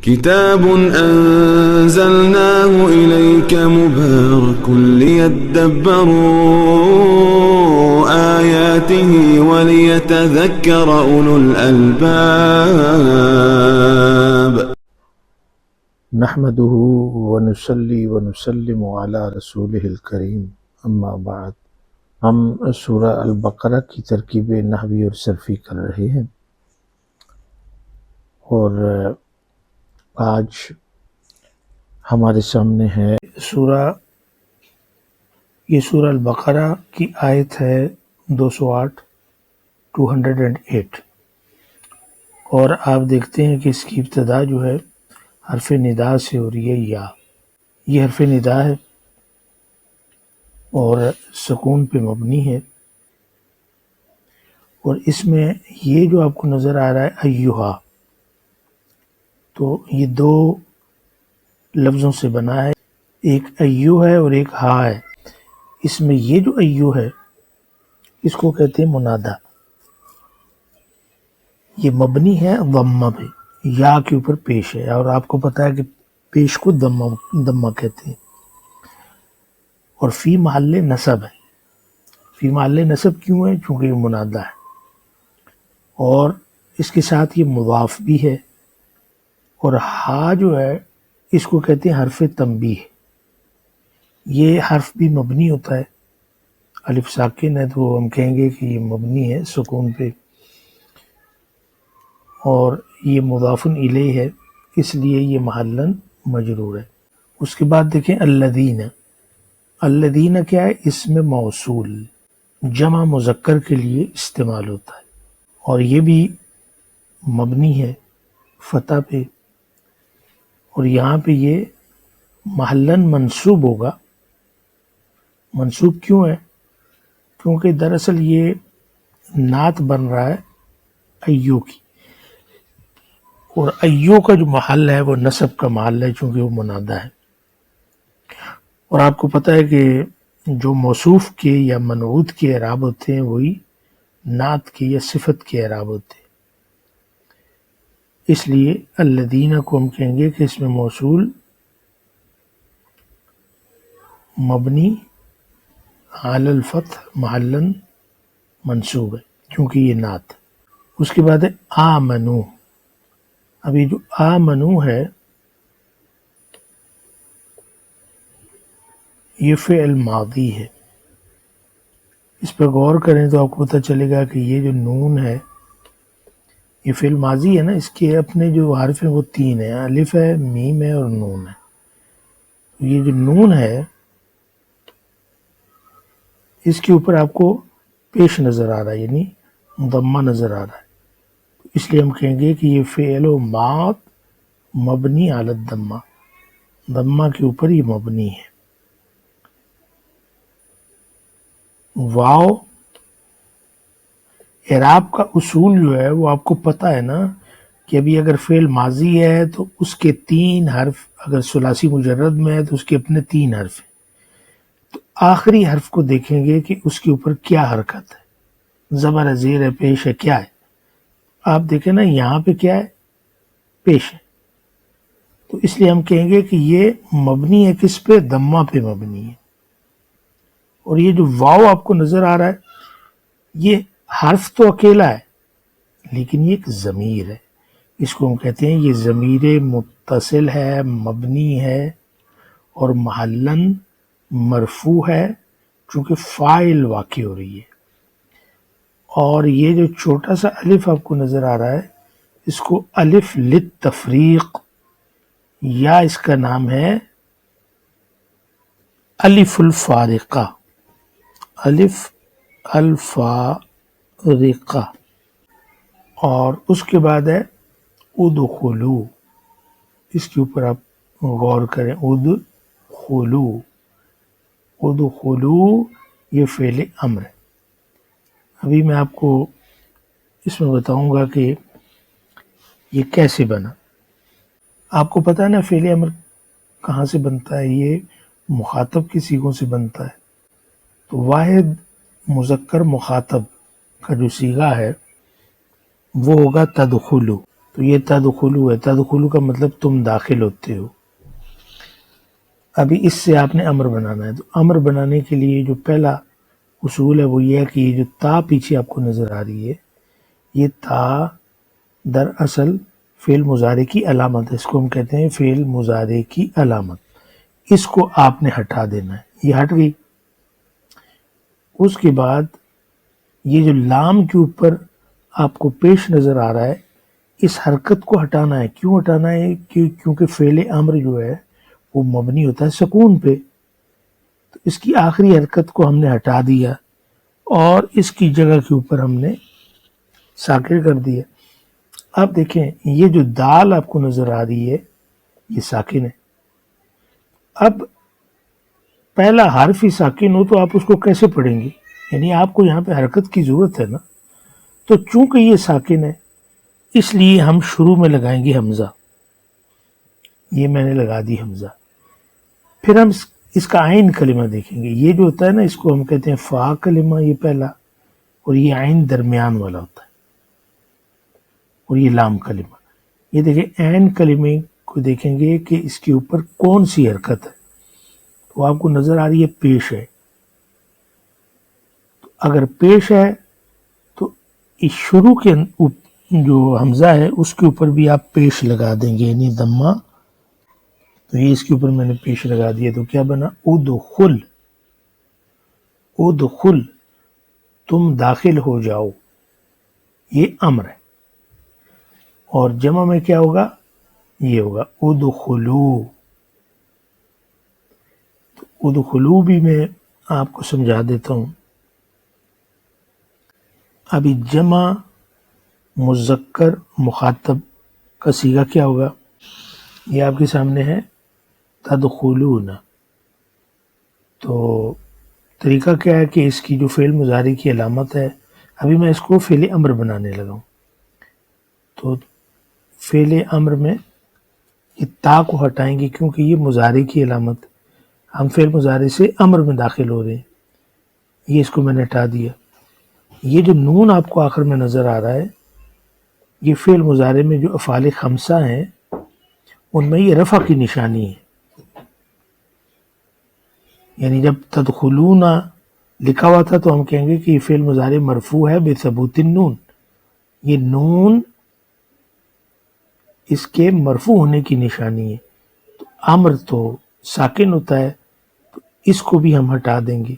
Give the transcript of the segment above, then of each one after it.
كتاب أنزلناه إليك مبارك ليدبروا آياته وليتذكر أولو الألباب نحمده ونصلي ونسلم على رسوله الکریم اما بعد۔ ہم سورہ البقرہ کی ترکیب نحوی اور صرفی کر رہے ہیں، اور آج ہمارے سامنے ہے یہ سورہ البقرہ کی آیت ہے 208 اور آپ دیکھتے ہیں کہ اس کی ابتدا جو ہے حرف ندا سے ہو رہی ہے یا، یہ حرف ندا ہے اور سکون پہ مبنی ہے، اور اس میں یہ جو آپ کو نظر آ رہا ہے ایہا، تو یہ دو لفظوں سے بنا ہے، ایک ایو ہے اور ایک ہا ہے۔ اس میں یہ جو ایو ہے اس کو کہتے ہیں منادا، یہ مبنی ہے ضمہ پہ، یا کے اوپر پیش ہے، اور آپ کو پتا ہے کہ پیش کو ضمہ کہتے ہیں، اور فی محل نصب ہے۔ فی محل نصب کیوں ہے؟ چونکہ یہ منادا ہے، اور اس کے ساتھ یہ مضاف بھی ہے، اور ہا جو ہے اس کو کہتے ہیں حرف تنبیہ، یہ حرف بھی مبنی ہوتا ہے، الف ساکن ہے تو ہم کہیں گے کہ یہ مبنی ہے سکون پہ، اور یہ مضاف الیہ ہے اس لیے یہ محلاً مجرور ہے۔ اس کے بعد دیکھیں الذین، الذین کیا ہے؟ اسم موصول، جمع مذکر کے لیے استعمال ہوتا ہے، اور یہ بھی مبنی ہے فتح پہ، اور یہاں پہ یہ محلاً منصوب ہوگا۔ منصوب کیوں ہے؟ کیونکہ دراصل یہ نعت بن رہا ہے ایو کی، اور ایو کا جو محل ہے وہ نصب کا محل ہے چونکہ وہ منادہ ہے، اور آپ کو پتہ ہے کہ جو موصوف کے یا منعوت کے اعراب ہوتے ہیں وہی نعت کے یا صفت کے اعراب ہوتے ہیں، اس لیے الذین کو ہم کہیں گے کہ اس میں موصول مبنی علی الفتح محلاً منصوب ہے کیونکہ یہ نعت۔ اس کے بعد ہے آمنو، ابھی جو آمنو ہے یہ فعل ماضی ہے، اس پہ غور کریں تو آپ کو پتہ چلے گا کہ یہ جو نون ہے یہ فعل ماضی ہے نا، اس کے اپنے جو حرف ہیں وہ تین ہیں، الف ہے، میم ہے اور نون ہے۔ یہ جو نون ہے اس کے اوپر آپ کو پیش نظر آ رہا ہے، یعنی ضمہ نظر آ رہا ہے، اس لیے ہم کہیں گے کہ یہ فعل و ماض مبنی علی الضمہ، ضمہ کے اوپر یہ مبنی ہے۔ واو اعراب کا اصول جو ہے وہ آپ کو پتہ ہے نا کہ ابھی اگر فعل ماضی ہے تو اس کے تین حرف، اگر ثلاثی مجرد میں ہے تو اس کے اپنے تین حرف ہیں، تو آخری حرف کو دیکھیں گے کہ اس کے اوپر کیا حرکت ہے، زبر ہے، زیر ہے، پیش ہے، کیا ہے؟ آپ دیکھیں نا یہاں پہ کیا ہے؟ پیش ہے، تو اس لیے ہم کہیں گے کہ یہ مبنی ہے کس پہ؟ ضمہ پہ مبنی ہے۔ اور یہ جو واو آپ کو نظر آ رہا ہے یہ حرف تو اکیلا ہے لیکن یہ ایک ضمیر ہے، اس کو ہم کہتے ہیں یہ ضمیر متصل ہے، مبنی ہے اور محلاً مرفوع ہے چونکہ فاعل واقع ہو رہی ہے، اور یہ جو چھوٹا سا الف آپ کو نظر آ رہا ہے اس کو الف للتفریق، یا اس کا نام ہے الف الفارقہ، الف الفارقہ، اور اس کے بعد ہے ادخلو، اس کے اوپر آپ غور کریں، ادخلو، ادخلو یہ فعل امر ہے۔ ابھی میں آپ کو اس میں بتاؤں گا کہ یہ کیسے بنا۔ آپ کو پتہ ہے نا فعل امر کہاں سے بنتا ہے؟ یہ مخاطب کی صیغوں سے بنتا ہے، تو واحد مذکر مخاطب کا جو صیغہ ہے وہ ہوگا تدخلو، تو یہ تدخلو ہے، تدخلو کا مطلب تم داخل ہوتے ہو۔ ابھی اس سے آپ نے امر بنانا ہے، تو امر بنانے کے لیے جو پہلا اصول ہے وہ یہ ہے کہ یہ جو تا پیچھے آپ کو نظر آ رہی ہے، یہ تا دراصل فعل مضارع کی علامت ہے، اس کو ہم کہتے ہیں فعل مضارع کی علامت، اس کو آپ نے ہٹا دینا ہے، یہ ہٹ گئی۔ اس کے بعد یہ جو لام کے اوپر آپ کو پیش نظر آ رہا ہے، اس حرکت کو ہٹانا ہے۔ کیوں ہٹانا ہے؟ کیونکہ فعل امر جو ہے وہ مبنی ہوتا ہے سکون پہ، تو اس کی آخری حرکت کو ہم نے ہٹا دیا اور اس کی جگہ کے اوپر ہم نے ساکن کر دیا۔ اب دیکھیں یہ جو دال آپ کو نظر آ رہی ہے یہ ساکن ہے۔ اب پہلا حرف ہی ساکن ہو تو آپ اس کو کیسے پڑھیں گے؟ یعنی آپ کو یہاں پہ حرکت کی ضرورت ہے نا، تو چونکہ یہ ساکن ہے اس لیے ہم شروع میں لگائیں گے حمزہ، یہ میں نے لگا دی حمزہ۔ پھر ہم اس کا عین کلمہ دیکھیں گے، یہ جو ہوتا ہے نا اس کو ہم کہتے ہیں فا کلمہ، یہ پہلا، اور یہ عین درمیان والا ہوتا ہے، اور یہ لام کلمہ۔ یہ دیکھیں عین کلمے کو دیکھیں گے کہ اس کے اوپر کون سی حرکت ہے، تو آپ کو نظر آ رہی ہے پیش ہے، تو اگر پیش ہے تو اس شروع کے جو حمزہ ہے اس کے اوپر بھی آپ پیش لگا دیں گے، یعنی دمہ، تو یہ اس کے اوپر میں نے پیش لگا دیا، تو کیا بنا؟ ادخل، ادخل، تم داخل ہو جاؤ، یہ امر ہے۔ اور جمع میں کیا ہوگا؟ یہ ہوگا ادخلو۔ تو ادخلو بھی میں آپ کو سمجھا دیتا ہوں۔ ابھی جمع مذکر مخاطب کا صیغہ کیا ہوگا؟ یہ آپ کے سامنے ہے تدخلون۔ تو طریقہ کیا ہے کہ اس کی جو فعل مضارع کی علامت ہے، ابھی میں اس کو فعل امر بنانے لگا ہوں، تو فعل امر میں یہ تا کو ہٹائیں گے کیونکہ یہ مضارع کی علامت، ہم فعل مضارع سے امر میں داخل ہو رہے ہیں، یہ اس کو میں نے ہٹا دیا۔ یہ جو نون آپ کو آخر میں نظر آ رہا ہے، یہ فعل مضارع میں جو افعال خمسہ ہیں ان میں یہ رفع کی نشانی ہے، یعنی جب تدخلون لکھا ہوا تھا تو ہم کہیں گے کہ یہ فعل مضارع مرفوع ہے بثبوت النون، یہ نون اس کے مرفوع ہونے کی نشانی ہے، تو امر تو ساکن ہوتا ہے، تو اس کو بھی ہم ہٹا دیں گے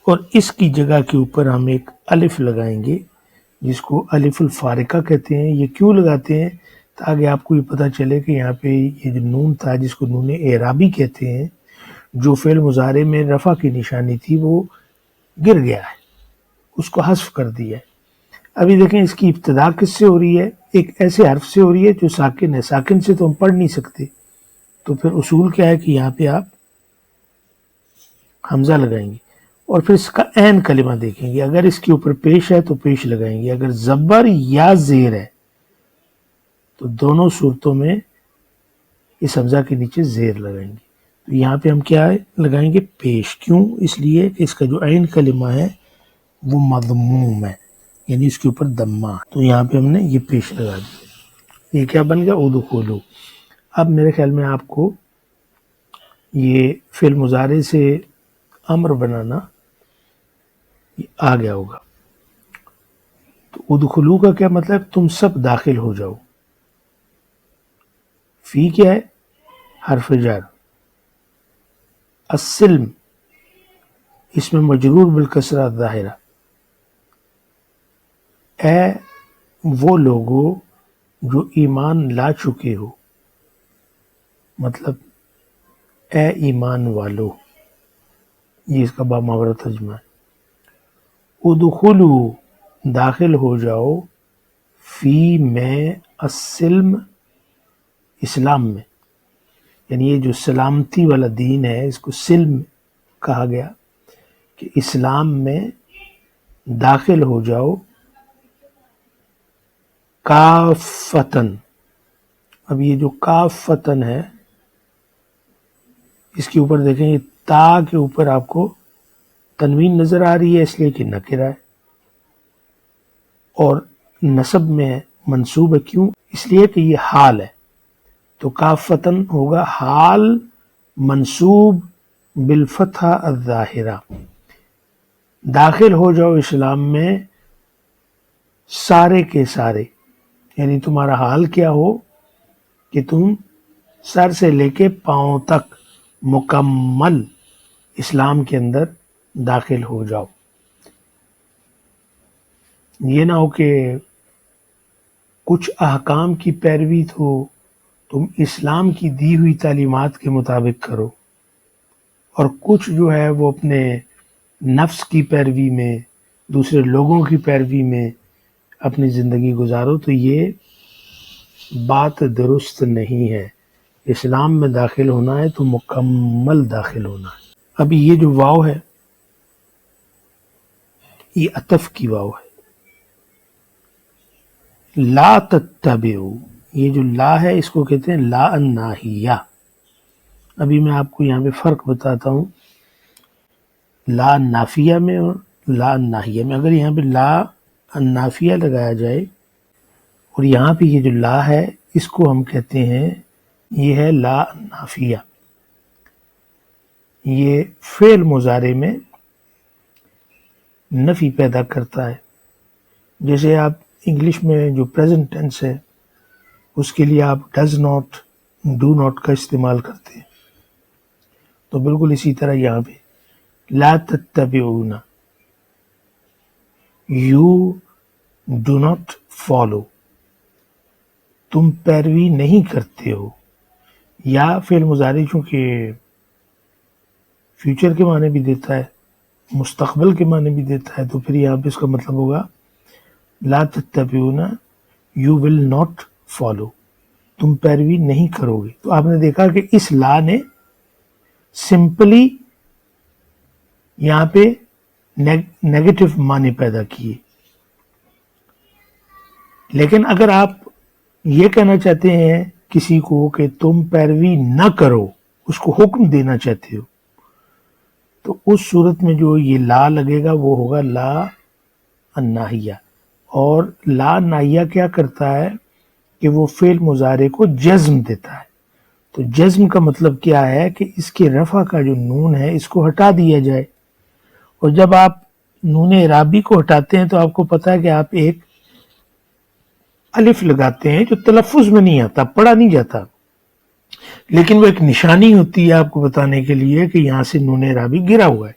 اور اس کی جگہ کے اوپر ہم ایک الف لگائیں گے جس کو الف الفارقہ کہتے ہیں۔ یہ کیوں لگاتے ہیں؟ تاکہ آپ کو یہ پتہ چلے کہ یہاں پہ یہ جو نون تھا جس کو نون اعرابی کہتے ہیں، جو فعل مضارع میں رفع کی نشانی تھی وہ گر گیا ہے، اس کو حذف کر دیا ہے۔ ابھی دیکھیں اس کی ابتدا کس سے ہو رہی ہے؟ ایک ایسے حرف سے ہو رہی ہے جو ساکن ہے، ساکن سے تو ہم پڑھ نہیں سکتے، تو پھر اصول کیا ہے کہ یہاں پہ آپ حمزہ لگائیں گے اور پھر اس کا عین کلمہ دیکھیں گے، اگر اس کے اوپر پیش ہے تو پیش لگائیں گے، اگر زبر یا زیر ہے تو دونوں صورتوں میں اس حمزہ کے نیچے زیر لگائیں گے۔ تو یہاں پہ ہم کیا لگائیں گے؟ پیش۔ کیوں؟ اس لیے کہ اس کا جو عین کلمہ ہے وہ مضموم ہے، یعنی اس کے اوپر دمہ ہے، تو یہاں پہ ہم نے یہ پیش لگا دیا۔ یہ کیا بن گیا؟ ادخلو۔ اب میرے خیال میں آپ کو یہ فعل مضارع سے امر بنانا یہ آ گیا ہوگا۔ تو ادخلو کا کیا مطلب؟ تم سب داخل ہو جاؤ۔ فی کیا ہے؟ حرف جر۔ السلم اس میں مجرور بالکسرہ ظاہرہ، اے وہ لوگو جو ایمان لا چکے ہو، مطلب اے ایمان والو، یہ اس کا باماورہ ترجمہ ہے۔ ادخلو داخل ہو جاؤ، فی میں السلم اسلام میں، یعنی یہ جو سلامتی والا دین ہے اس کو سلم کہا گیا، کہ اسلام میں داخل ہو جاؤ، کافتن۔ اب یہ جو کافتن ہے اس کے اوپر دیکھیں، یہ تا کے اوپر آپ کو تنوین نظر آ رہی ہے اس لیے کہ نکرہ ہے، اور نصب میں منصوب ہے، کیوں؟ اس لیے کہ یہ حال ہے، تو کافتن ہوگا حال منصوب بالفتح الظاہرہ، داخل ہو جاؤ اسلام میں سارے کے سارے، یعنی تمہارا حال کیا ہو کہ تم سر سے لے کے پاؤں تک مکمل اسلام کے اندر داخل ہو جاؤ۔ یہ نہ ہو کہ کچھ احکام کی پیروی تو تم اسلام کی دی ہوئی تعلیمات کے مطابق کرو، اور کچھ جو ہے وہ اپنے نفس کی پیروی میں، دوسرے لوگوں کی پیروی میں اپنی زندگی گزارو، تو یہ بات درست نہیں ہے۔ اسلام میں داخل ہونا ہے تو مکمل داخل ہونا ہے۔ ابھی یہ جو واو ہے یہ عطف کی واو ہے، لا تتبعو، یہ جو لا ہے اس کو کہتے ہیں لا الناہیہ۔ ابھی میں آپ کو یہاں پہ فرق بتاتا ہوں لا النافیہ میں اور لا الناہیہ میں۔ اگر یہاں پہ لا النافیہ لگایا جائے اور یہاں پہ یہ جو لا ہے اس کو ہم کہتے ہیں یہ ہے لا النافیہ، یہ فعل مضارع میں نفی پیدا کرتا ہے۔ جیسے آپ انگلش میں جو پریزنٹ ٹینس ہے اس کے لیے آپ ڈز ناٹ، ڈو ناٹ کا استعمال کرتے ہیں، تو بالکل اسی طرح یہاں پہ لا تتبعون، یو ڈو ناٹ فالو، تم پیروی نہیں کرتے ہو۔ یا فعل مضارع چونکہ فیوچر کے معنی بھی دیتا ہے، مستقبل کے معنی بھی دیتا ہے، تو پھر یہاں پہ اس کا مطلب ہوگا لا تتبعون یو ول ناٹ فالو، تم پیروی نہیں کرو گے۔ تو آپ نے دیکھا کہ اس لا نے سمپلی یہاں پہ نیگیٹو معنی پیدا کیے، لیکن اگر آپ یہ کہنا چاہتے ہیں کسی کو کہ تم پیروی نہ کرو، اس کو حکم دینا چاہتے ہو، تو اس صورت میں جو یہ لا لگے گا وہ ہوگا لا الناہیہ۔ اور لا الناہیہ کیا کرتا ہے کہ وہ فعل مضارع کو جزم دیتا ہے۔ تو جزم کا مطلب کیا ہے کہ اس کے رفع کا جو نون ہے اس کو ہٹا دیا جائے، اور جب آپ نون اعرابی کو ہٹاتے ہیں تو آپ کو پتا ہے کہ آپ ایک الف لگاتے ہیں جو تلفظ میں نہیں آتا، پڑھا نہیں جاتا، لیکن وہ ایک نشانی ہوتی ہے آپ کو بتانے کے لیے کہ یہاں سے نون اعرابی گرا ہوا ہے۔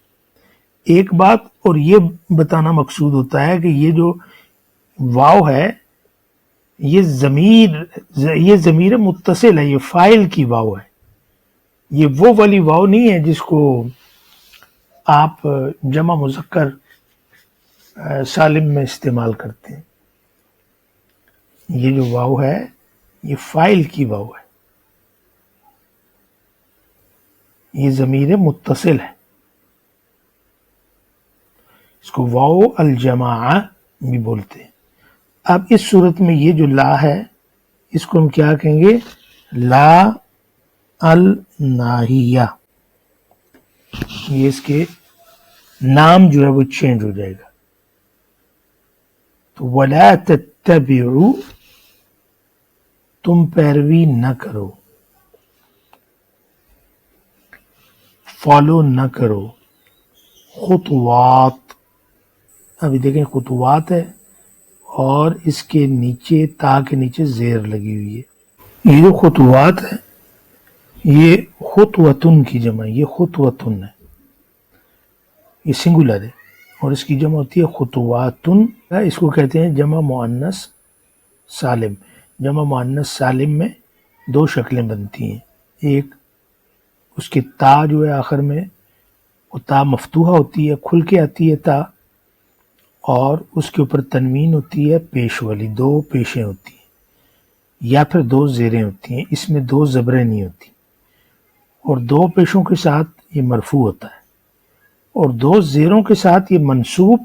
ایک بات اور یہ بتانا مقصود ہوتا ہے کہ یہ جو واو ہے یہ ضمیر متصل ہے، یہ فاعل کی واو ہے، یہ وہ والی واو نہیں ہے جس کو آپ جمع مذکر سالم میں استعمال کرتے ہیں۔ یہ جو واو ہے یہ فاعل کی واو ہے، یہ ضمیر متصل ہے، اس کو واو الجماعہ بھی بولتے ہیں۔ اب اس صورت میں یہ جو لا ہے اس کو ہم کیا کہیں گے؟ لا الناہیہ، یہ اس کے نام جو ہے وہ چینج ہو جائے گا۔ تو وَلَا تَتَّبِعُوا، تم پیروی نہ کرو، فالو نہ کرو، خطوات، ابھی دیکھیں خطوات ہے اور اس کے نیچے تا کے نیچے زیر لگی ہوئی ہے۔ یہ جو خطوات ہے یہ خطوتن کی جمع ہے، یہ خطوتن ہے، یہ سنگولر ہے، اور اس کی جمع ہوتی ہے خطواتن۔ اس کو کہتے ہیں جمع مؤنث سالم۔ جمع مؤنث سالم میں دو شکلیں بنتی ہیں، ایک اس کی تا جو ہے آخر میں وہ تا مفتوحہ ہوتی ہے، کھل کے آتی ہے تا، اور اس کے اوپر تنوین ہوتی ہے پیش والی، دو پیشیں ہوتی ہیں یا پھر دو زیریں ہوتی ہیں، اس میں دو زبریں نہیں ہوتی، اور دو پیشوں کے ساتھ یہ مرفوع ہوتا ہے، اور دو زیروں کے ساتھ یہ منصوب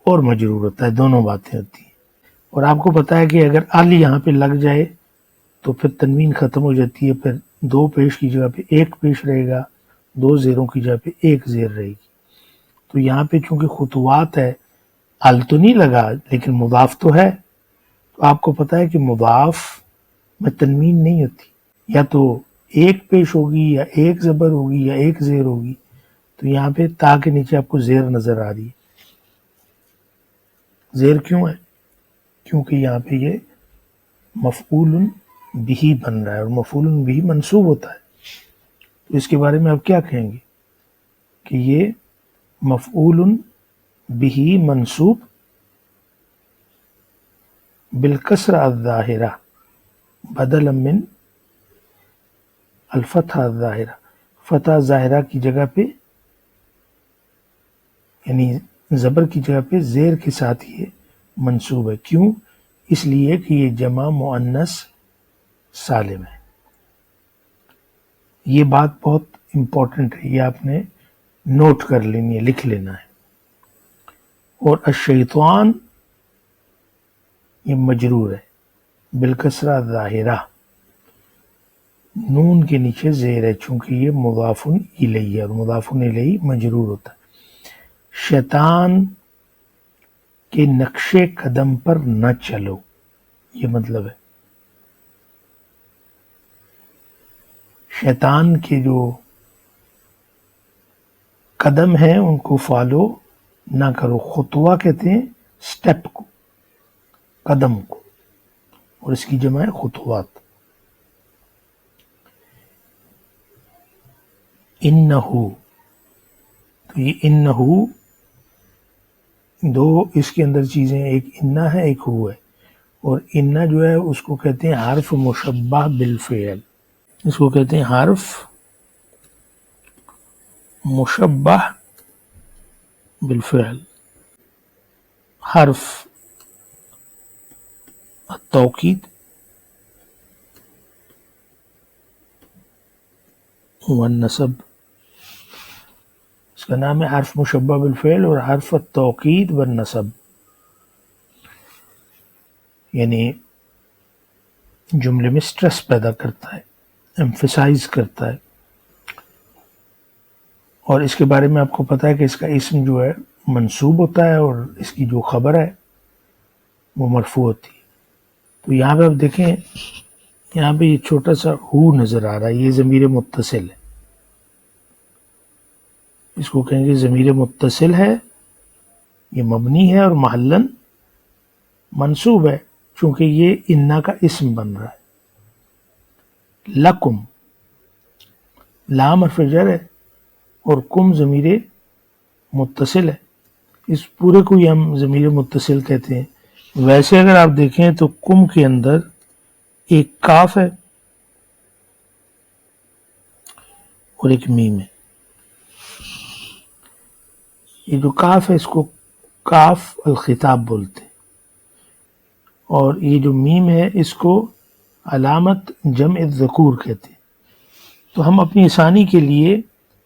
اور مجرور ہوتا ہے، دونوں باتیں ہوتی ہیں۔ اور آپ کو پتا ہے کہ اگر ال یہاں پہ لگ جائے تو پھر تنوین ختم ہو جاتی ہے، پھر دو پیش کی جگہ پہ ایک پیش رہے گا، دو زیروں کی جگہ پہ ایک زیر رہے گی۔ تو یہاں پہ چونکہ خطوات ہے، ال تو نہیں لگا لیکن مضاف تو ہے، تو آپ کو پتہ ہے کہ مضاف میں تنوین نہیں ہوتی، یا تو ایک پیش ہوگی یا ایک زبر ہوگی یا ایک زیر ہوگی. تو یہاں پہ تا کے نیچے آپ کو زیر نظر آ رہی ہے. زیر کیوں ہے؟ کیونکہ یہاں پہ یہ مفعول بہ بن رہا ہے، اور مفعول بہ منصوب ہوتا ہے. تو اس کے بارے میں آپ کیا کہیں گے کہ یہ مفعول بہ منصوب بالکسرہ الظاہرہ بدلا من الفتحہ الظاہرہ، فتح ظاہرہ کی جگہ پہ، یعنی زبر کی جگہ پہ زیر کے ساتھ یہ منصوب ہے. کیوں؟ اس لیے کہ یہ جمع مؤنث سالم ہے. یہ بات بہت امپورٹنٹ ہے، یہ آپ نے نوٹ کر لینی ہے، لکھ لینا ہے. اور الشیطان یہ مجرور ہے بالکسرہ ظاہرہ، نون کے نیچے زیر ہے چونکہ یہ مضاف الیہ ہے، اور مضاف الیہ مجرور ہوتا ہے. شیطان کے نقش قدم پر نہ چلو، یہ مطلب ہے. شیطان کے جو قدم ہیں ان کو فالو نہ کرو. خطوہ کہتے ہیں سٹیپ کو، قدم کو، اور اس کی جمع ہے خطوات. انہو، تو یہ انہو دو اس کے اندر چیزیں، ایک انا ہے ایک ہو ہے. اور انا جو ہے اس کو کہتے ہیں حرف مشبہ بالفعل، اس کو کہتے ہیں حرف مشبہ بالفعل. حرف التوکید والنصب، اس کا نام ہے حرف مشبہ بالفعل اور حرف التوکید والنصب. یعنی جملے میں سٹریس پیدا کرتا ہے، ایمفیسائز کرتا ہے. اور اس کے بارے میں آپ کو پتا ہے کہ اس کا اسم جو ہے منصوب ہوتا ہے اور اس کی جو خبر ہے وہ مرفوع ہوتی ہے. تو یہاں پہ آپ دیکھیں، یہاں پہ یہ چھوٹا سا ہو نظر آ رہا ہے، یہ ضمیر متصل ہے. اس کو کہیں گے ضمیر متصل ہے، یہ مبنی ہے اور محلاً منصوب ہے چونکہ یہ انا کا اسم بن رہا ہے. لکم، لام حرف جر ہے اور کم ضمیر متصل ہے. اس پورے کو ہی ہم ضمیر متصل کہتے ہیں. ویسے اگر آپ دیکھیں تو کم کے اندر ایک کاف ہے اور ایک میم ہے. یہ جو کاف ہے اس کو کاف الخطاب بولتے ہیں، اور یہ جو میم ہے اس کو علامت جمع الذکور کہتے ہیں. تو ہم اپنی آسانی کے لیے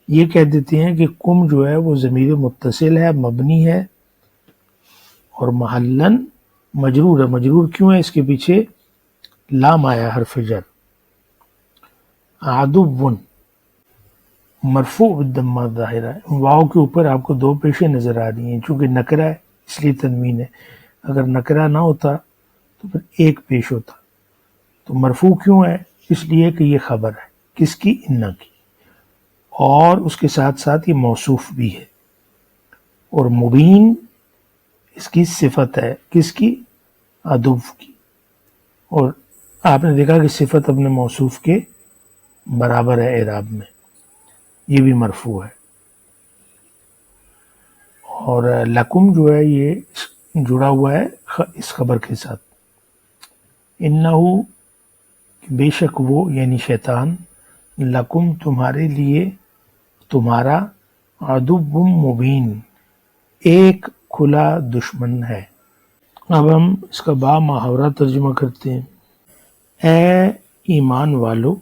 یہ کہہ دیتے ہیں کہ کم جو ہے وہ ضمیر متصل ہے، مبنی ہے اور محلاً مجرور ہے. مجرور کیوں ہے؟ اس کے پیچھے لام آیا حرف جر. عدو مرفوع بالضمہ الظاہرہ، واو کے اوپر آپ کو دو پیشیں نظر آ رہی ہیں، چونکہ نکرہ ہے اس لیے تنوین ہے. اگر نکرہ نہ ہوتا تو پھر ایک پیش ہوتا. تو مرفوع کیوں ہے؟ اس لیے کہ یہ خبر ہے کس کی؟ انا کی، اور اس کے ساتھ ساتھ یہ موصوف بھی ہے. اور مبین اس کی صفت ہے، کس کی؟ عدو کی. اور آپ نے دیکھا کہ صفت اپنے موصوف کے برابر ہے اعراب میں، یہ بھی مرفوع ہے. اور لکم جو ہے یہ جڑا ہوا ہے اس خبر کے ساتھ. انہو، بے شک وہ یعنی شیطان، لکم تمہارے لیے، تمہارا، عدو مبین ایک کھلا دشمن ہے. اب ہم اس کا با محاورہ ترجمہ کرتے ہیں. اے ایمان والو،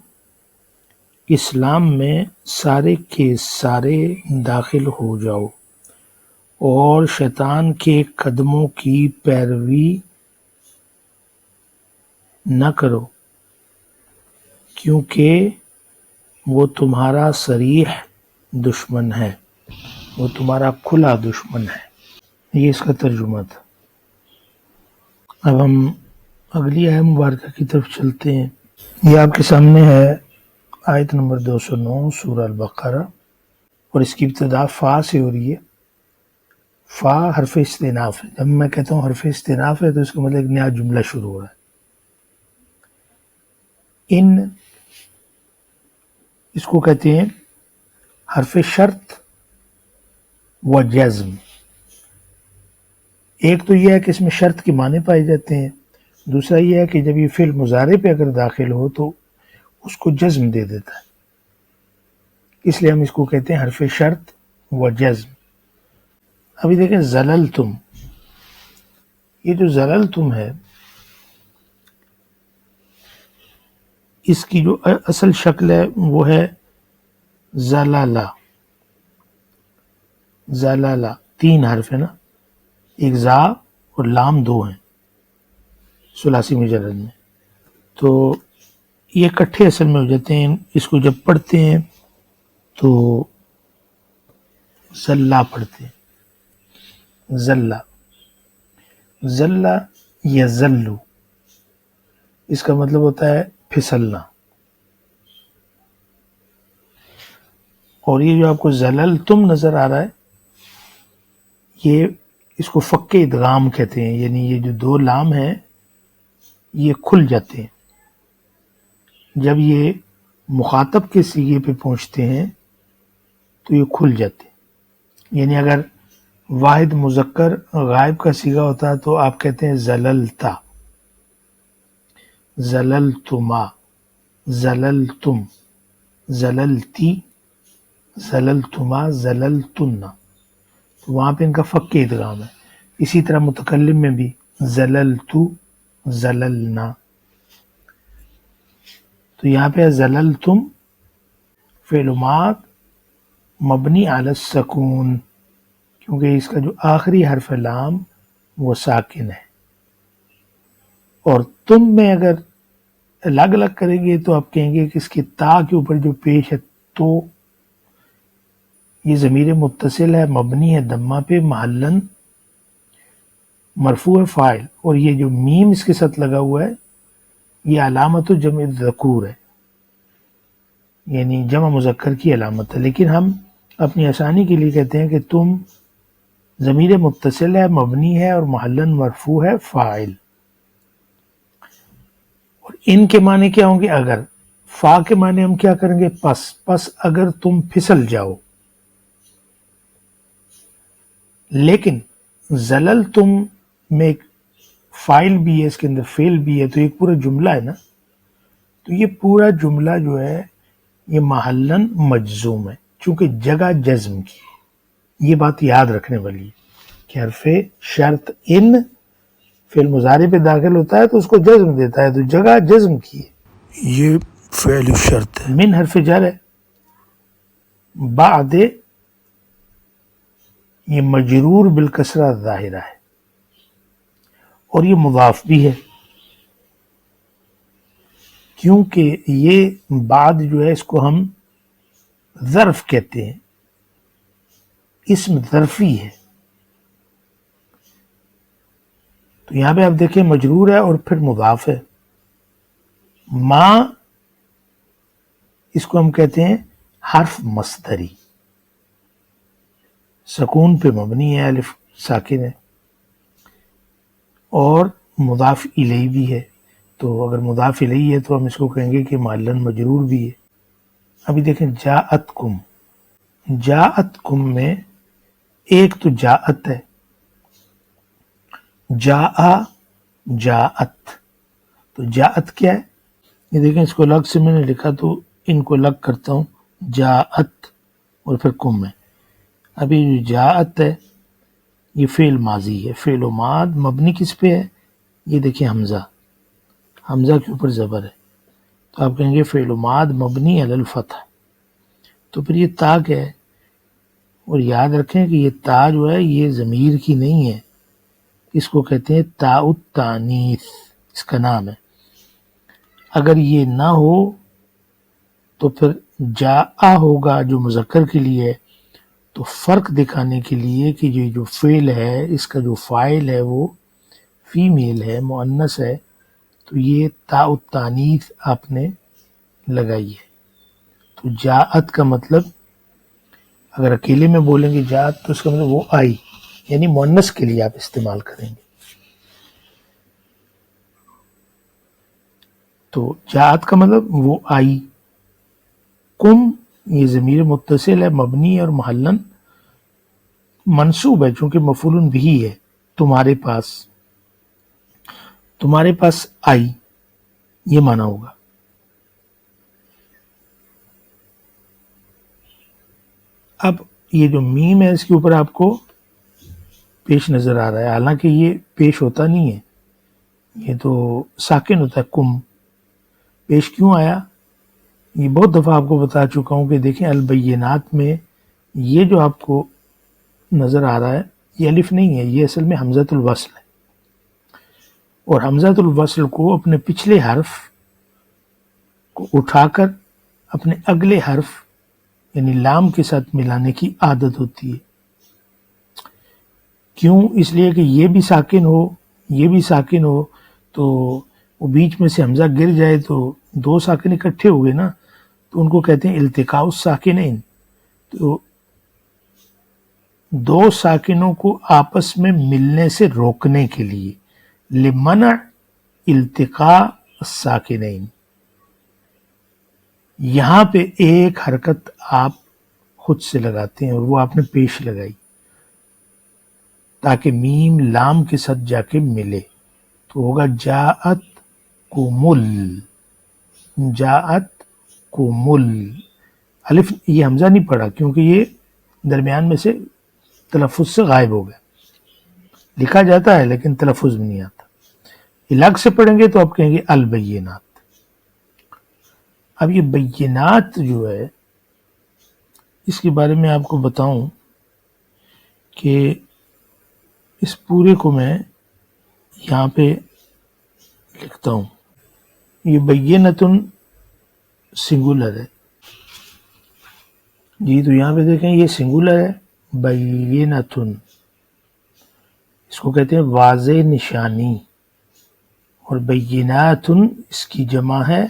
اسلام میں سارے کے سارے داخل ہو جاؤ اور شیطان کے قدموں کی پیروی نہ کرو، کیونکہ وہ تمہارا صریح دشمن ہے، وہ تمہارا کھلا دشمن ہے. یہ اس کا ترجمہ تھا. اب ہم اگلی آیت مبارکہ کی طرف چلتے ہیں. یہ آپ کے سامنے ہے آیت نمبر 209 سورہ البقرہ، اور اس کی ابتدا فا سے ہو رہی ہے. فا حرف استئناف ہے. جب میں کہتا ہوں حرف استئناف ہے تو اس کا مطلب ایک نیا جملہ شروع ہو رہا ہے. ان اس کو کہتے ہیں حرف شرط و جزم. ایک تو یہ ہے کہ اس میں شرط کے معنی پائے جاتے ہیں، دوسرا یہ ہے کہ جب یہ فعل مضارع پہ اگر داخل ہو تو اس کو جزم دے دیتا ہے، اس لیے ہم اس کو کہتے ہیں حرف شرط و جزم. ابھی دیکھیں زللتم، یہ جو زللتم ہے اس کی جو اصل شکل ہے وہ ہے زلالہ. زلالہ تین حرف ہے نا، ایک زا اور لام دو ہیں ثلاثی مجرد میں، تو یہ اکٹھے اصل میں ہو جاتے ہیں. اس کو جب پڑھتے ہیں تو زلہ پڑھتے ہیں. زلہ زلہ یا زلو، اس کا مطلب ہوتا ہے پھسلنا. اور یہ جو آپ کو زللتم نظر آ رہا ہے یہ اس کو فک ادغام کہتے ہیں، یعنی یہ جو دو لام ہیں یہ کھل جاتے ہیں جب یہ مخاطب کے صیغے پہ پہنچتے ہیں تو یہ کھل جاتے ہیں. یعنی اگر واحد مذکر غائب کا صیغہ ہوتا ہے تو آپ کہتے ہیں زللتا، زللتما، زللتم، زللتی، زللتما، زللتن، تو وہاں پہ ان کا فک ادغام ہے. اسی طرح متکلم میں بھی زللتو، زللنا. تو یہاں پہ زللتم فعل ماض مبنی علی السکون، کیونکہ اس کا جو آخری حرف لام وہ ساکن ہے. اور تم میں اگر الگ الگ کریں گے تو آپ کہیں گے کہ اس کی تا کے اوپر جو پیش ہے تو یہ ضمیر متصل ہے، مبنی ہے دمہ پہ، محلن مرفوع فاعل، اور یہ جو میم اس کے ساتھ لگا ہوا ہے یہ علامت جمع ذکور ہے، یعنی جمع مذکر کی علامت ہے. لیکن ہم اپنی آسانی کے لیے کہتے ہیں کہ تم ضمیر متصل ہے، مبنی ہے اور محلن مرفوع ہے فاعل. اور ان کے معنی کیا ہوں گے؟ اگر. فا کے معنی ہم کیا کریں گے؟ پس اگر تم پھسل جاؤ. لیکن زلل تم میں ایک فائل بھی ہے، اس کے اندر فعل بھی ہے، تو ایک پورا جملہ ہے نا، تو یہ پورا جملہ جو ہے یہ محلن مجزوم ہے چونکہ جگہ جزم کی ہے. یہ بات یاد رکھنے والی ہے کہ حرف شرط ان فعل مضارع پہ داخل ہوتا ہے تو اس کو جزم دیتا ہے، تو جگہ جزم کی ہے. یہ فعل شرط ہے. من حرف جر ہے، بعد یہ مجرور بالکسرہ ظاہرہ ہے، اور یہ مضاف بھی ہے کیونکہ یہ بعد جو ہے اس کو ہم ظرف کہتے ہیں، اسم ظرفی ہے. تو یہاں پہ آپ دیکھیں مجرور ہے اور پھر مضاف ہے. ما اس کو ہم کہتے ہیں حرف مصدری، سکون پہ مبنی ہے، الف ساکن ہے، اور مضاف الیہ بھی ہے. تو اگر مضاف الیہ ہے تو ہم اس کو کہیں گے کہ معلن مجرور بھی ہے. ابھی دیکھیں جاءتکم، جاءتکم میں ایک تو جاءت ہے، جاء جاءت، تو جاءت کیا ہے؟ یہ دیکھیں اس کو الگ سے میں نے لکھا تو ان کو الگ کرتا ہوں، جاءت اور پھر کم ہے. ابھی جو جاءت ہے یہ فعل ماضی ہے، فعل ماض مبنی کس پہ ہے؟ یہ دیکھیں حمزہ، حمزہ کے اوپر زبر ہے، تو آپ کہیں گے فعل ماض مبنی علی الفتح. تو پھر یہ تا کیا ہے؟ اور یاد رکھیں کہ یہ تا جو ہے یہ ضمیر کی نہیں ہے، اس کو کہتے ہیں تاء التانیث، اس کا نام ہے. اگر یہ نہ ہو تو پھر جاء ہوگا جو مذکر کے لیے ہے. تو فرق دکھانے کے لیے کہ جو فعل ہے اس کا جو فاعل ہے وہ فیمیل ہے، مؤنث ہے، تو یہ تا التانیث آپ نے لگائی ہے. تو جاءت کا مطلب اگر اکیلے میں بولیں گے جاءت تو اس کا مطلب وہ آئی، یعنی مؤنث کے لیے آپ استعمال کریں گے. تو جاءت کا مطلب وہ آئی. کم یہ ضمیر متصل ہے، مبنی اور محلن منصوب ہے چونکہ مفعول بھی ہے. تمہارے پاس، تمہارے پاس آئی، یہ معنی ہوگا. اب یہ جو میم ہے اس کے اوپر آپ کو پیش نظر آ رہا ہے، حالانکہ یہ پیش ہوتا نہیں ہے، یہ تو ساکن ہوتا ہے. کم پیش کیوں آیا؟ یہ بہت دفعہ آپ کو بتا چکا ہوں کہ دیکھیں البینات میں یہ جو آپ کو نظر آ رہا ہے یہ الف نہیں ہے، یہ اصل میں حمزۃ الوصل ہے. اور حمزۃ الوصل کو اپنے پچھلے حرف کو اٹھا کر اپنے اگلے حرف یعنی لام کے ساتھ ملانے کی عادت ہوتی ہے. کیوں؟ اس لیے کہ یہ بھی ساکن ہو، یہ بھی ساکن ہو، تو وہ بیچ میں سے حمزہ گر جائے تو دو ساکن اکٹھے ہو گئے نا، تو ان کو کہتے ہیں التقاء الساکنین. تو دو ساکنوں کو آپس میں ملنے سے روکنے کے لیے لمنع التقاء الساکنین، یہاں پہ ایک حرکت آپ خود سے لگاتے ہیں اور وہ آپ نے پیش لگائی تاکہ میم لام کے ساتھ جا کے ملے. تو ہوگا جاءت کمل، جاءت کمل. الف یہ حمزہ نہیں پڑا کیونکہ یہ درمیان میں سے تلفظ سے غائب ہو گیا. لکھا جاتا ہے لیکن تلفظ میں نہیں آتا. الگ سے پڑھیں گے تو آپ کہیں گے البینات. اب یہ بینات جو ہے اس کے بارے میں آپ کو بتاؤں کہ اس پورے کو میں یہاں پہ لکھتا ہوں. یہ بینتن سنگولر ہے جی، تو یہاں پہ دیکھیں یہ سنگولر ہے بینتن، اس کو کہتے ہیں واضح نشانی. اور بیناتن اس کی جمع ہے،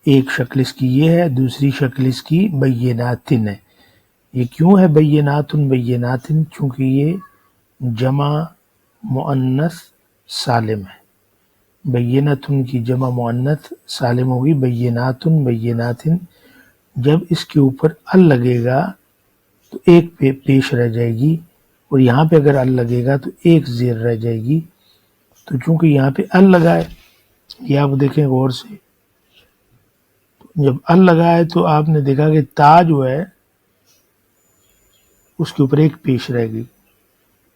ایک شکل اس کی یہ ہے، دوسری شکل اس کی بیناتن ہے. یہ کیوں ہے بیناتن بیناتن؟ چونکہ یہ جمع مؤنث سالم ہے. بیناتن کی جمع مؤنث سالم ہوگی بیناتن بیناتن. جب اس کے اوپر ال لگے گا تو ایک پیش رہ جائے گی، اور یہاں پہ اگر ال لگے گا تو ایک زیر رہ جائے گی. تو چونکہ یہاں پہ ال لگا ہے، یہ آپ دیکھیں غور سے، جب ال لگا ہے تو آپ نے دیکھا کہ تا جو ہے اس کے اوپر ایک پیش رہ گئی.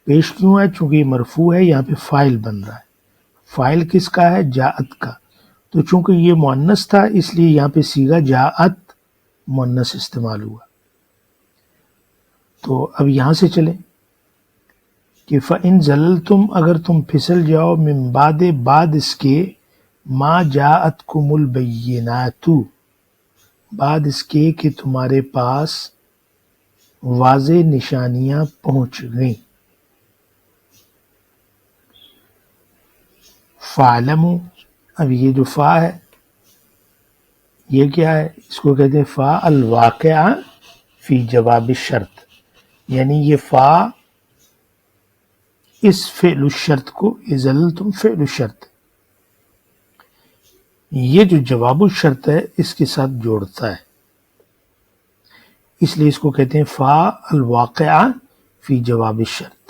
پیش کیوں ہے؟ چونکہ یہ مرفوع ہے، یہاں پہ فاعل بن رہا ہے. فاعل کس کا ہے؟ جاءت کا. تو چونکہ یہ مؤنث تھا اس لیے یہاں پہ صیغہ جاءت مؤنث استعمال ہوا. تو اب یہاں سے چلیں کہ فَإِن زَلَلْتُمْ، اگر تم پھسل جاؤ، من بعد اس کے، ما جاءتکم البینات، بعد اس کے کہ تمہارے پاس واضح نشانیاں پہنچ گئیں. فَاعْلَمُوا، اب یہ جو فا ہے یہ کیا ہے؟ اس کو کہتے ہیں فا الواقعہ فی جواب الشرط، یعنی یہ فا اس فعل الشرط کو، یہ زللتم فعل الشرط، یہ جو جواب الشرط ہے اس کے ساتھ جوڑتا ہے، اس لیے اس کو کہتے ہیں فا الواقعہ فی جواب الشرط.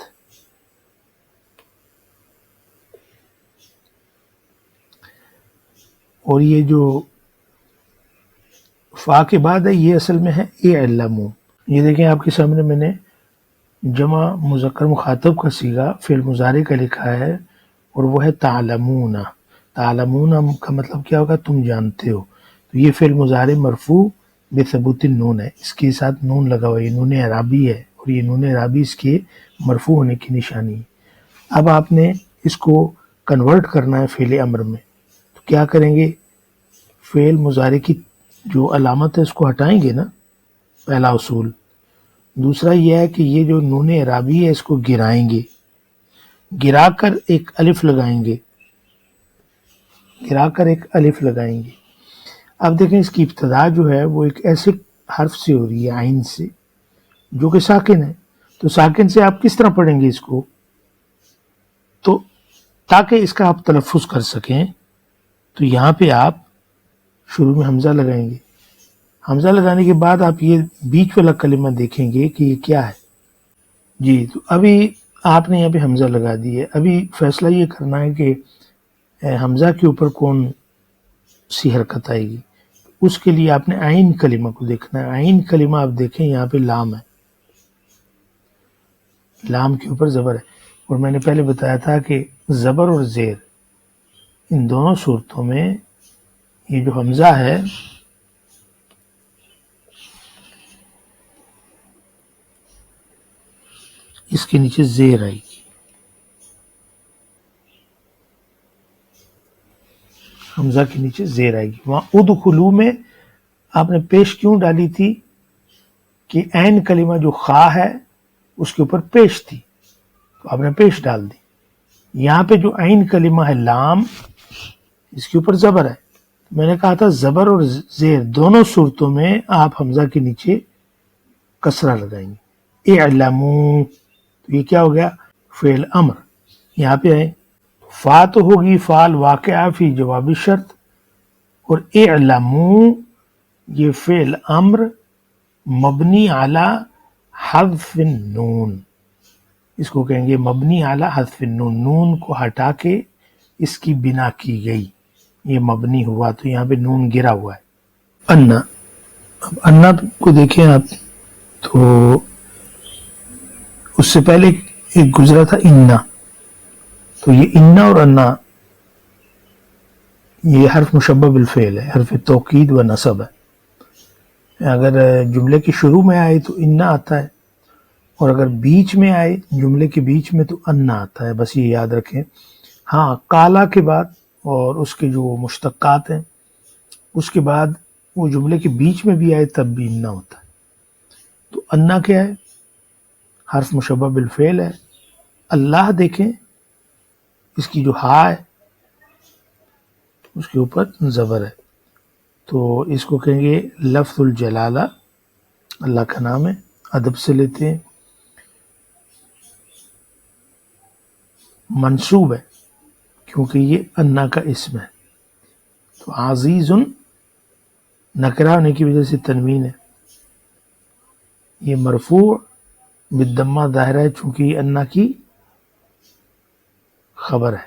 اور یہ جو فا کے بعد ہے یہ اصل میں ہے اعلموا. یہ دیکھیں آپ کے سامنے میں نے جمع مذکر مخاطب کا صیغہ فعل مضارع کا لکھا ہے اور وہ ہے تعلمون. تعلمون کا مطلب کیا ہوگا؟ تم جانتے ہو. تو یہ فعل مضارع مرفوع بثبوت النون ہے، اس کے ساتھ نون لگا ہوا ہے، یہ نون اعرابی ہے اور یہ نون اعرابی اس کے مرفوع ہونے کی نشانی ہے. اب آپ نے اس کو کنورٹ کرنا ہے فعل امر میں، تو کیا کریں گے؟ فعل مضارع کی جو علامت ہے اس کو ہٹائیں گے نا، پہلا اصول. دوسرا یہ ہے کہ یہ جو نون اعرابی ہے اس کو گرائیں گے، گرا کر ایک الف لگائیں گے. گرا کر ایک الف لگائیں گے. اب دیکھیں اس کی ابتدا جو ہے وہ ایک ایسے حرف سے ہو رہی ہے، عین سے، جو کہ ساکن ہے. تو ساکن سے آپ کس طرح پڑھیں گے اس کو؟ تو تاکہ اس کا آپ تلفظ کر سکیں تو یہاں پہ آپ شروع میں حمزہ لگائیں گے. حمزہ لگانے کے بعد آپ یہ بیچ والا کلمہ دیکھیں گے کہ یہ کیا ہے. جی تو ابھی آپ نے یہاں پہ حمزہ لگا دی ہے. ابھی فیصلہ یہ کرنا ہے کہ حمزہ کے اوپر کون سی حرکت آئے گی. اس کے لیے آپ نے عین کلمہ کو دیکھنا ہے. عین کلمہ آپ دیکھیں یہاں پہ لام ہے، لام کے اوپر زبر ہے. اور میں نے پہلے بتایا تھا کہ زبر اور زیر ان دونوں صورتوں میں یہ جو حمزہ ہے اس کے نیچے زیر آئے گی. حمزہ کے نیچے زیر آئے گی. وہاں ادخلو میں آپ نے پیش کیوں ڈالی تھی کہ عین کلمہ جو خا ہے اس کے اوپر پیش تھی تو آپ نے پیش ڈال دی. یہاں پہ جو عین کلمہ ہے لام، اس کے اوپر زبر ہے. میں نے کہا تھا زبر اور زیر دونوں صورتوں میں آپ حمزہ کے نیچے کسرہ لگائیں گے. اعلموا، تو یہ کیا ہو گیا؟ فعل امر. یہاں پہ آئے فا تو ہوگی فعل واقعہ فی جواب شرط، اور اعلموا یہ فعل امر مبنی علی حذف النون. اس کو کہیں گے مبنی علی حذف النون. نون کو ہٹا کے اس کی بنا کی گئی، یہ مبنی ہوا تو یہاں پہ نون گرا ہوا ہے. انا، اب انا کو دیکھیں آپ تو اس سے پہلے ایک گزرا تھا انا. تو یہ انا اور انا یہ حرف مشبہ بالفعل ہے، حرف توکید و نصب ہے. اگر جملے کے شروع میں آئے تو انا آتا ہے، اور اگر بیچ میں آئے جملے کے بیچ میں تو انا آتا ہے. بس یہ یاد رکھیں. ہاں کالا کے بعد اور اس کے جو مشتقات ہیں اس کے بعد وہ جملے کے بیچ میں بھی آئے تب بھی انا ہوتا ہے. تو انا کیا ہے؟ حرف مشبہ بالفعل ہے. اللہ دیکھیں اس کی جو ہا ہے اس کے اوپر زبر ہے، تو اس کو کہیں گے لفظ الجلالہ. اللہ کا نام ہے، ادب سے لیتے ہیں. منصوب ہے کیونکہ یہ انا کا اسم ہے. تو عزیز نکرہ ہونے کی وجہ سے تنوین ہے. یہ مرفوع بالضمہ ظاہرہ ہے چونکہ یہ انا کی خبر ہے.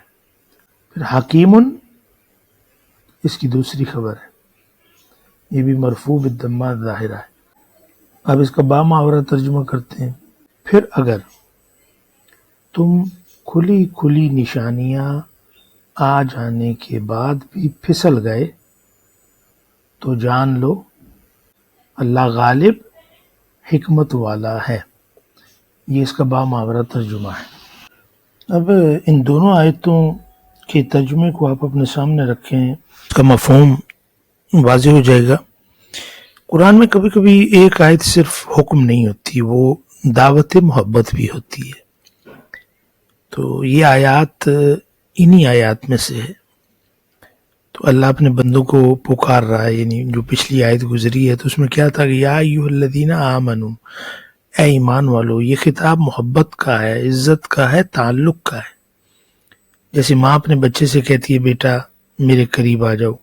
پھر حکیم اس کی دوسری خبر ہے، یہ بھی مرفوع بالضمہ ظاہرہ ہے. اب اس کا با محاورہ ترجمہ کرتے ہیں. پھر اگر تم کھلی کھلی نشانیاں آ جانے کے بعد بھی پھسل گئے تو جان لو اللہ غالب حکمت والا ہے. یہ اس کا با محاورہ ترجمہ ہے. اب ان دونوں آیتوں کے ترجمے کو آپ اپنے سامنے رکھیں، اس کا مفہوم واضح ہو جائے گا. قرآن میں کبھی کبھی ایک آیت صرف حکم نہیں ہوتی، وہ دعوت محبت بھی ہوتی ہے. تو یہ آیات انہی آیات میں سے ہے. تو اللہ اپنے بندوں کو پکار رہا ہے. یعنی جو پچھلی آیت گزری ہے تو اس میں کیا تھا کہ یا ایھا الذین آمنوا، اے ایمان والو. یہ خطاب محبت کا ہے، عزت کا ہے، تعلق کا ہے. جیسے ماں اپنے بچے سے کہتی ہے بیٹا میرے قریب آ جاؤ،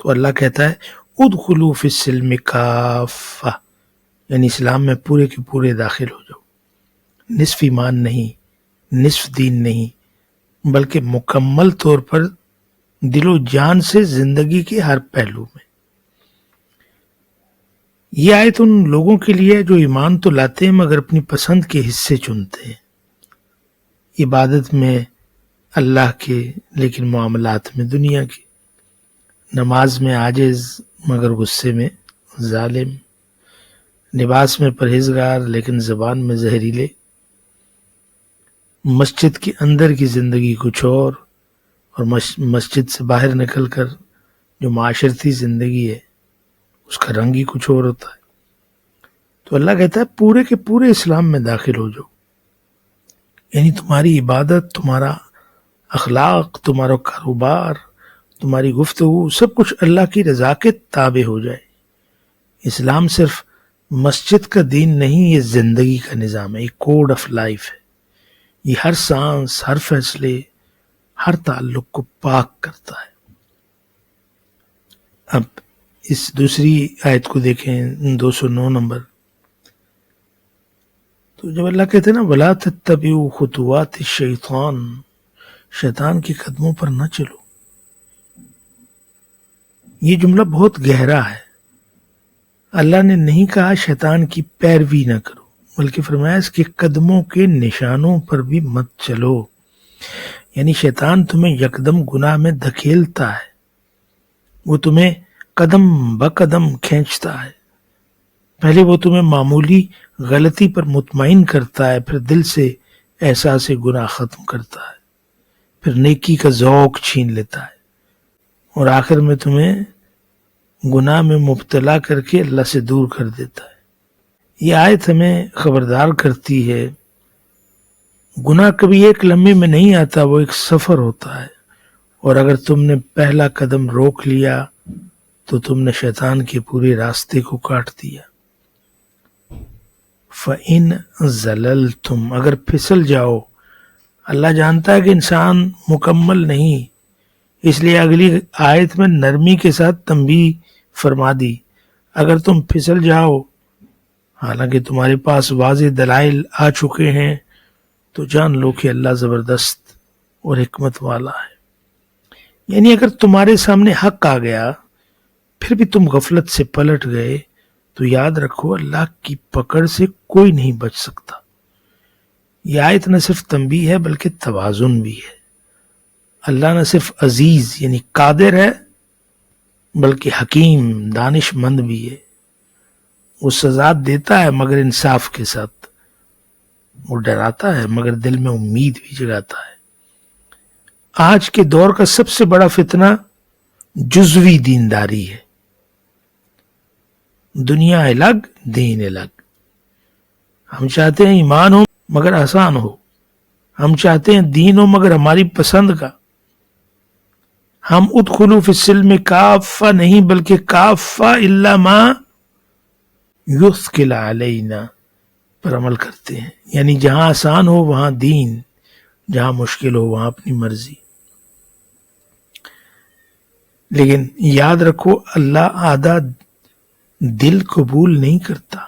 تو اللہ کہتا ہے ادخلوا فی السلم کافہ، یعنی اسلام میں پورے کے پورے داخل ہو جاؤ. نصف ایمان نہیں، نصف دین نہیں، بلکہ مکمل طور پر دل و جان سے زندگی کے ہر پہلو میں. یہ آیت ان لوگوں کے لیے ہے جو ایمان تو لاتے ہیں مگر اپنی پسند کے حصے چنتے ہیں. عبادت میں اللہ کے لیکن معاملات میں دنیا کے. نماز میں عاجز مگر غصے میں ظالم. لباس میں پرہیزگار لیکن زبان میں زہریلے. مسجد کے اندر کی زندگی کچھ اور مسجد سے باہر نکل کر جو معاشرتی زندگی ہے اس کا رنگ ہی کچھ اور ہوتا ہے. تو اللہ کہتا ہے پورے کے پورے اسلام میں داخل ہو جاؤ. یعنی تمہاری عبادت، تمہارا اخلاق، تمہارا کاروبار، تمہاری گفتگو سب کچھ اللہ کی رضا کے تابع ہو جائے۔ اسلام صرف مسجد کا دین نہیں، یہ زندگی کا نظام ہے، یہ کوڈ آف لائف ہے۔ یہ ہر سانس، ہر فیصلے، ہر تعلق کو پاک کرتا ہے۔ اب اس دوسری آیت کو دیکھیں، 209 نمبر۔ تو جب اللہ کہتے ہیں نا وَلَا تَتَّبِعُوا خُطُوَاتِ الشَّيْطَانِ، شیطان کے قدموں پر نہ چلو، یہ جملہ بہت گہرا ہے۔ اللہ نے نہیں کہا شیطان کی پیروی نہ کرو، بلکہ فرمایا اس کے قدموں کے نشانوں پر بھی مت چلو۔ یعنی شیطان تمہیں یکدم گناہ میں دھکیلتا ہے، وہ تمہیں قدم بقدم کھینچتا ہے۔ پہلے وہ تمہیں معمولی غلطی پر مطمئن کرتا ہے، پھر دل سے احساس گناہ ختم کرتا ہے، پھر نیکی کا ذوق چھین لیتا ہے، اور آخر میں تمہیں گناہ میں مبتلا کر کے اللہ سے دور کر دیتا ہے۔ یہ آیت ہمیں خبردار کرتی ہے گناہ کبھی ایک لمحے میں نہیں آتا، وہ ایک سفر ہوتا ہے، اور اگر تم نے پہلا قدم روک لیا تو تم نے شیطان کے پورے راستے کو کاٹ دیا۔ فَإِنْ زَلَلْتُمْ، اگر پھسل جاؤ، اللہ جانتا ہے کہ انسان مکمل نہیں، اس لیے اگلی آیت میں نرمی کے ساتھ تنبیہ فرما دی، اگر تم پھسل جاؤ حالانکہ تمہارے پاس واضح دلائل آ چکے ہیں تو جان لو کہ اللہ زبردست اور حکمت والا ہے۔ یعنی اگر تمہارے سامنے حق آ گیا پھر بھی تم غفلت سے پلٹ گئے تو یاد رکھو اللہ کی پکڑ سے کوئی نہیں بچ سکتا۔ یہ آیت نہ صرف تنبیہ ہے بلکہ توازن بھی ہے۔ اللہ نہ صرف عزیز یعنی قادر ہے بلکہ حکیم دانش مند بھی ہے۔ وہ سزا دیتا ہے مگر انصاف کے ساتھ، وہ ڈراتا ہے مگر دل میں امید بھی جگاتا ہے۔ آج کے دور کا سب سے بڑا فتنہ جزوی دینداری ہے، دنیا الگ دین الگ۔ ہم چاہتے ہیں ایمان ہو مگر آسان ہو، ہم چاہتے ہیں دین ہو مگر ہماری پسند کا۔ ہم ادخلوا فی السلم کافہ نہیں بلکہ کافہ الا ما یثقل علینا پر عمل کرتے ہیں، یعنی جہاں آسان ہو وہاں دین، جہاں مشکل ہو وہاں اپنی مرضی۔ لیکن یاد رکھو اللہ آدھا دل قبول نہیں کرتا،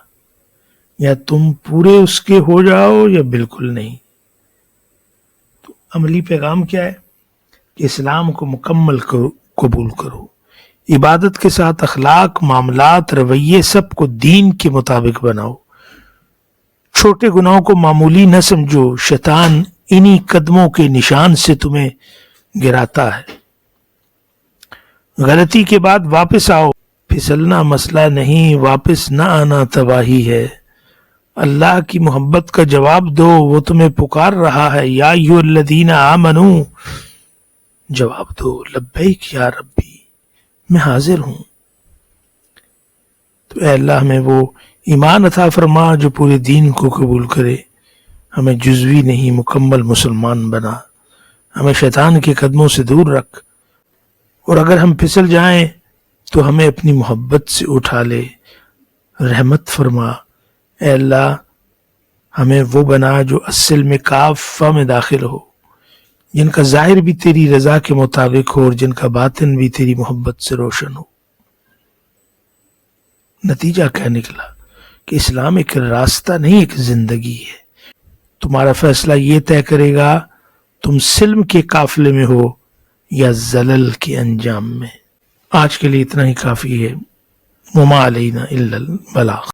یا تم پورے اس کے ہو جاؤ یا بالکل نہیں۔ تو عملی پیغام کیا ہے کہ اسلام کو مکمل قبول کرو، عبادت کے ساتھ اخلاق، معاملات، رویے سب کو دین کے مطابق بناؤ۔ چھوٹے گناہوں کو معمولی نہ سمجھو، شیطان انہی قدموں کے نشان سے تمہیں گراتا ہے۔ غلطی کے بعد واپس آؤ، پھسلنا مسئلہ نہیں، واپس نہ آنا تباہی ہے۔ اللہ کی محبت کا جواب دو، وہ تمہیں پکار رہا ہے، یا ایھا الذین آمنوا، جواب دو لبیک یا ربی، میں حاضر ہوں۔ تو اے اللہ ہمیں وہ ایمان عطا فرما جو پورے دین کو قبول کرے، ہمیں جزوی نہیں مکمل مسلمان بنا، ہمیں شیطان کے قدموں سے دور رکھ، اور اگر ہم پھسل جائیں تو ہمیں اپنی محبت سے اٹھا لے، رحمت فرما۔ اے اللہ ہمیں وہ بنا جو اصل میں کافہ میں داخل ہو، جن کا ظاہر بھی تیری رضا کے مطابق ہو اور جن کا باطن بھی تیری محبت سے روشن ہو۔ نتیجہ کیا نکلا کہ اسلام ایک راستہ نہیں، ایک زندگی ہے۔ تمہارا فیصلہ یہ طے کرے گا تم سلم کے قافلے میں ہو یا زلل کے انجام میں۔ آج کے لیے اتنا ہی کافی ہے۔ وما علینا الا البلاغ۔